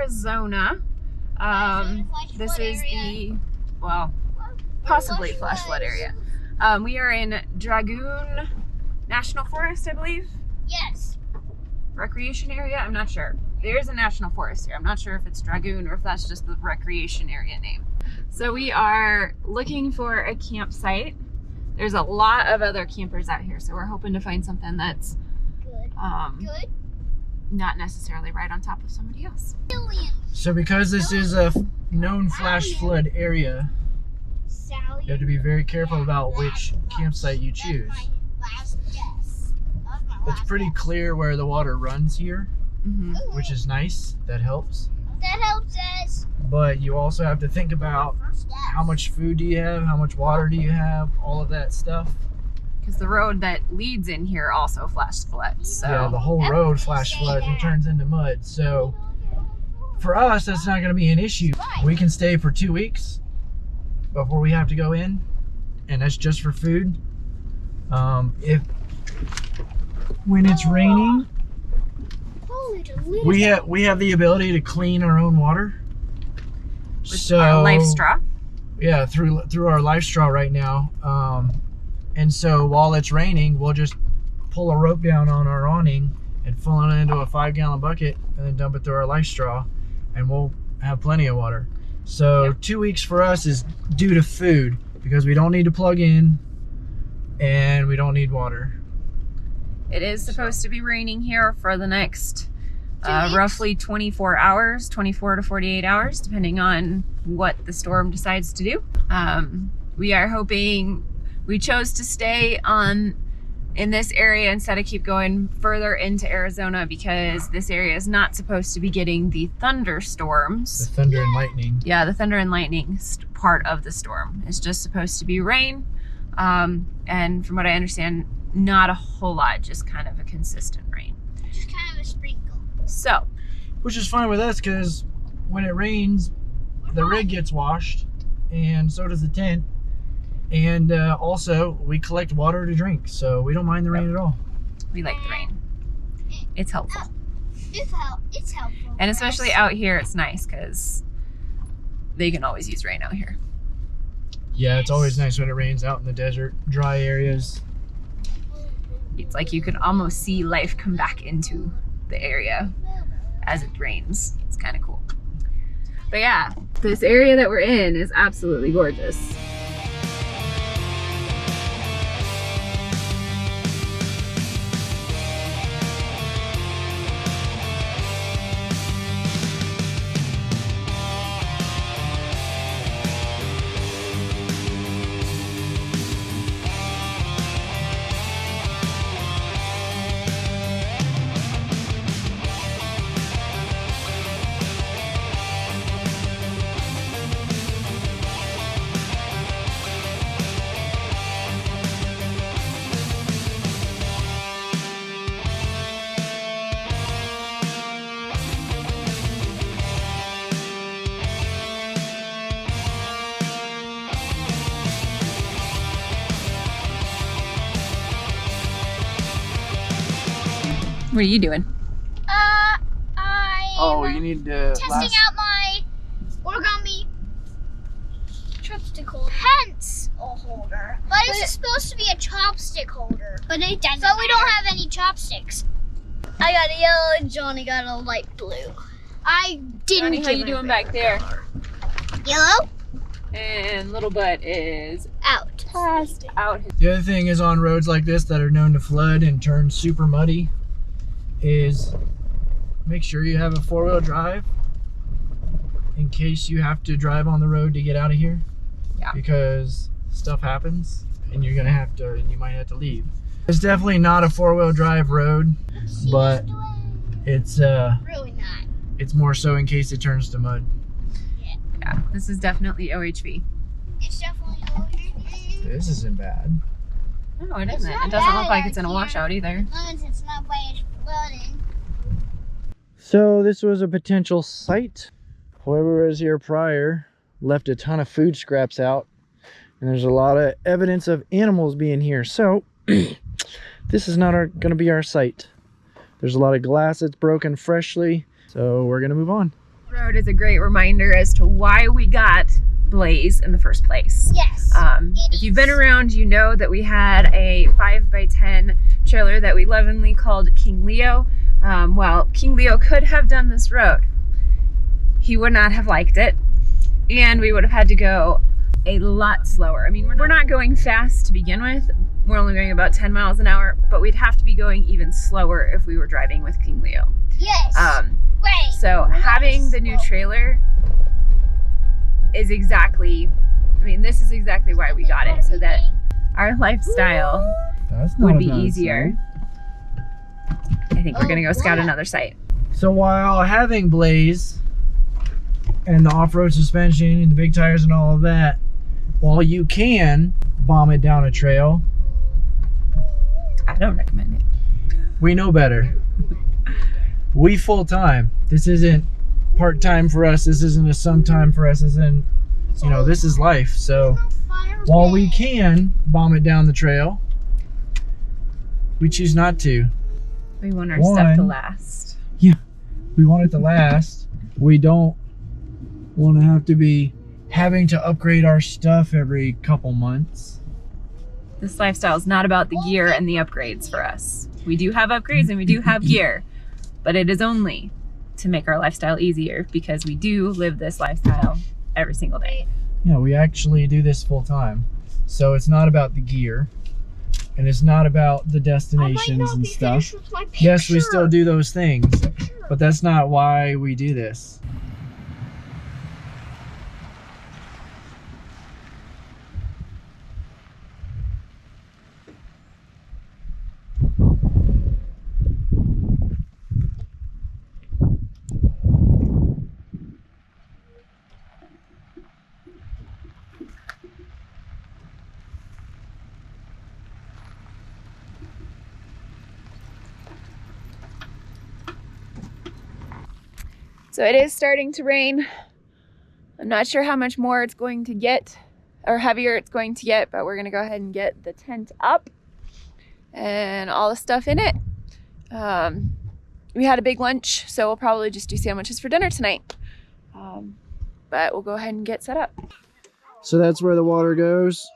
Arizona. This is the, well, possibly flash flood area. We are in Dragoon National Forest, I believe. Yes. Recreation area? I'm not sure. There is a national forest here. I'm not sure if it's Dragoon or if that's just the recreation area name. So we are looking for a campsite. There's a lot of other campers out here, so we're hoping to find something that's Good. not necessarily right on top of somebody else. So because this is a known flash flood area, you have to be very careful about which campsite you choose. It's pretty clear where the water runs here, which is nice. That helps. That helps us. But you also have to think about how much food do you have, how much water do you have, all of that stuff. Because the road that leads in here also flash floods. So. Yeah, the whole road flash floods and turns into mud. So for us, that's not going to be an issue. We can stay for 2 weeks before we have to go in, and that's just for food. When it's raining, we have the ability to clean our own water. With our life straw. Yeah, through our life straw right now. And so while it's raining, we'll just pull a rope down on our awning and fill it into a 5-gallon bucket and then dump it through our life straw, and we'll have plenty of water. So yep. 2 weeks for us is due to food because we don't need to plug in and we don't need water. It is supposed to be raining here for the next roughly 24 hours, 24 to 48 hours, depending on what the storm decides to do. We are hoping, we chose to stay in this area instead of keep going further into Arizona because this area is not supposed to be getting the thunderstorms. The thunder and lightning. Yeah, the thunder and lightning part of the storm. It's just supposed to be rain. And from what I understand, not a whole lot, just kind of a consistent rain. Just kind of a sprinkle. So. Which is fine with us because when it rains, the rig gets washed and so does the tent. And also, we collect water to drink, so we don't mind the rain at all. We like the rain. It's helpful. It's helpful. And especially out here, it's nice because they can always use rain out here. Yeah, it's always nice when it rains out in the desert, dry areas. It's like you can almost see life come back into the area as it rains. It's kind of cool. But yeah, this area that we're in is absolutely gorgeous. What are you doing? You need to testing out my origami chopstick holder. Hence a holder. But it's supposed to be a chopstick holder. But it doesn't. But we don't have any chopsticks. I got a yellow and Johnny got a light blue. I didn't. Johnny, how you doing back there? Yellow. And little butt is out. Passed out. The other thing is on roads like this that are known to flood and turn super muddy is make sure you have a 4-wheel drive in case you have to drive on the road to get out of here. Yeah. Because stuff happens and you might have to leave. It's definitely not a 4-wheel drive road, but it's really not. It's more so in case it turns to mud. Yeah, this is definitely OHV. It's definitely OHV. This isn't bad. No, it isn't. It doesn't look like it's in a washout either. As long as it's not by flooding. So this was a potential site. Whoever was here prior left a ton of food scraps out, and there's a lot of evidence of animals being here. So this is not going to be our site. There's a lot of glass that's broken freshly, so we're going to move on. road is a great reminder as to why we got Blaze in the first place. Yes. If you've been around, you know that we had a 5x10 trailer that we lovingly called King Leo. Well, King Leo could have done this road. He would not have liked it, and we would have had to go a lot slower. I mean, we're not going fast to begin with. We're only going about 10 miles an hour, but we'd have to be going even slower if we were driving with King Leo. Yes. Wait. So having the new trailer is exactly, I mean, this is exactly why we got it, so that our lifestyle would be easier. I think we're gonna go scout another site. So while having Blaze and the off-road suspension and the big tires and all of that, while you can bomb it down a trail, I don't recommend it. we know better. We full-time. This isn't part-time for us. This isn't a sometime for us. This isn't, you know, this is life. So while we can bomb it down the trail, we choose not to. We want our stuff to last. Yeah, we want it to last. We don't want to have to be having to upgrade our stuff every couple months. This lifestyle is not about the gear and the upgrades for us. We do have upgrades and we do have gear, but it is only to make our lifestyle easier because we do live this lifestyle every single day. Yeah, we actually do this full time. So it's not about the gear and it's not about the destinations and stuff. Yes, we still do those things, but that's not why we do this. So it is starting to rain. I'm not sure how much more it's going to get or heavier it's going to get, but we're gonna go ahead and get the tent up and all the stuff in it. We had a big lunch, so we'll probably just do sandwiches for dinner tonight. But we'll go ahead and get set up. So that's where the water goes.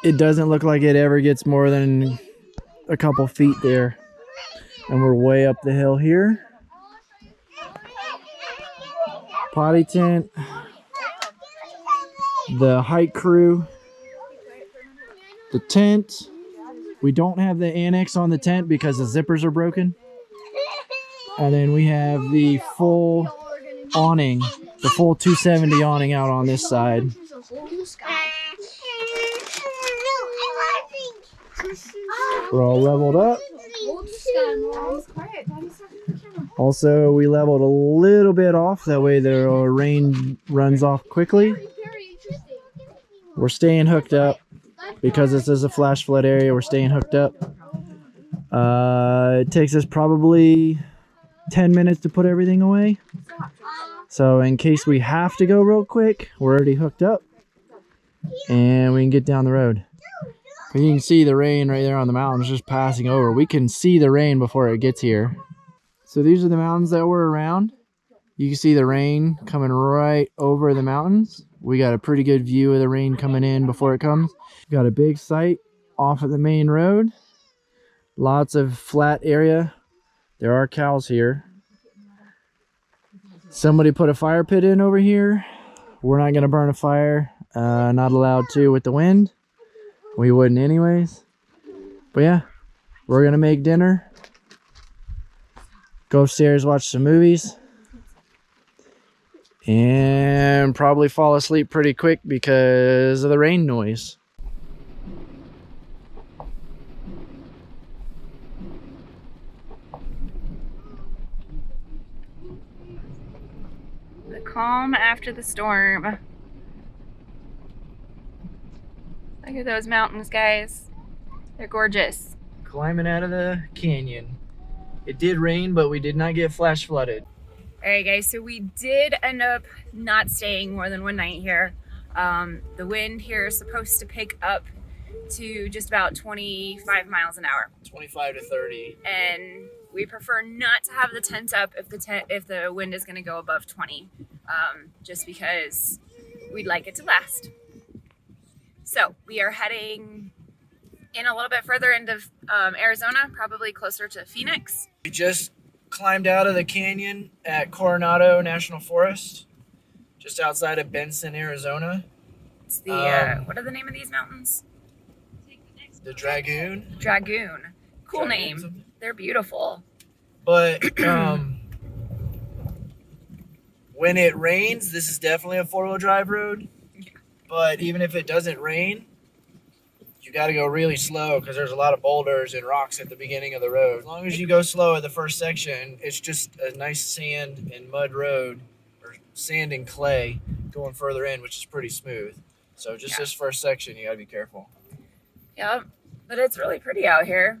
It doesn't look like it ever gets more than a couple feet there. And we're way up the hill here. Potty tent, the hike crew, the tent. We don't have the annex on the tent because the zippers are broken. And then we have the full awning, the full 270 awning out on this side. We're all leveled up. Also, we leveled a little bit off, that way the rain runs off quickly. We're staying hooked up because this is a flash flood area. We're staying hooked up. It takes us probably 10 minutes to put everything away. So in case we have to go real quick, we're already hooked up and we can get down the road. You can see the rain right there on the mountains just passing over. We can see the rain before it gets here. So these are the mountains that we're around. You can see the rain coming right over the mountains. We got a pretty good view of the rain coming in before it comes. Got a big site off of the main road. Lots of flat area. There are cows here. Somebody put a fire pit in over here. We're not gonna burn a fire. Not allowed to with the wind. We wouldn't anyways. But yeah, we're gonna make dinner. Go upstairs, watch some movies. And probably fall asleep pretty quick because of the rain noise. The calm after the storm. Look at those mountains, guys. They're gorgeous. Climbing out of the canyon. It did rain, but we did not get flash flooded. All right, guys, so we did end up not staying more than one night here. The wind here is supposed to pick up to just about 25 miles an hour. 25 to 30. And We prefer not to have the tent up if the wind is going to go above 20, just because we'd like it to last. So we are heading in a little bit further into Arizona, probably closer to Phoenix. We just climbed out of the canyon at Coronado National Forest, just outside of Benson, Arizona. It's the, what are the name of these mountains? The Dragoon. Dragoon. Cool name. Something. They're beautiful. But when it rains, this is definitely a four-wheel drive road. Yeah. But even if it doesn't rain, you got to go really slow because there's a lot of boulders and rocks at the beginning of the road. As long as you go slow at the first section, it's just a nice sand and mud road, or sand and clay going further in, which is pretty smooth. So just this first section, you got to be careful. Yep, but it's really pretty out here.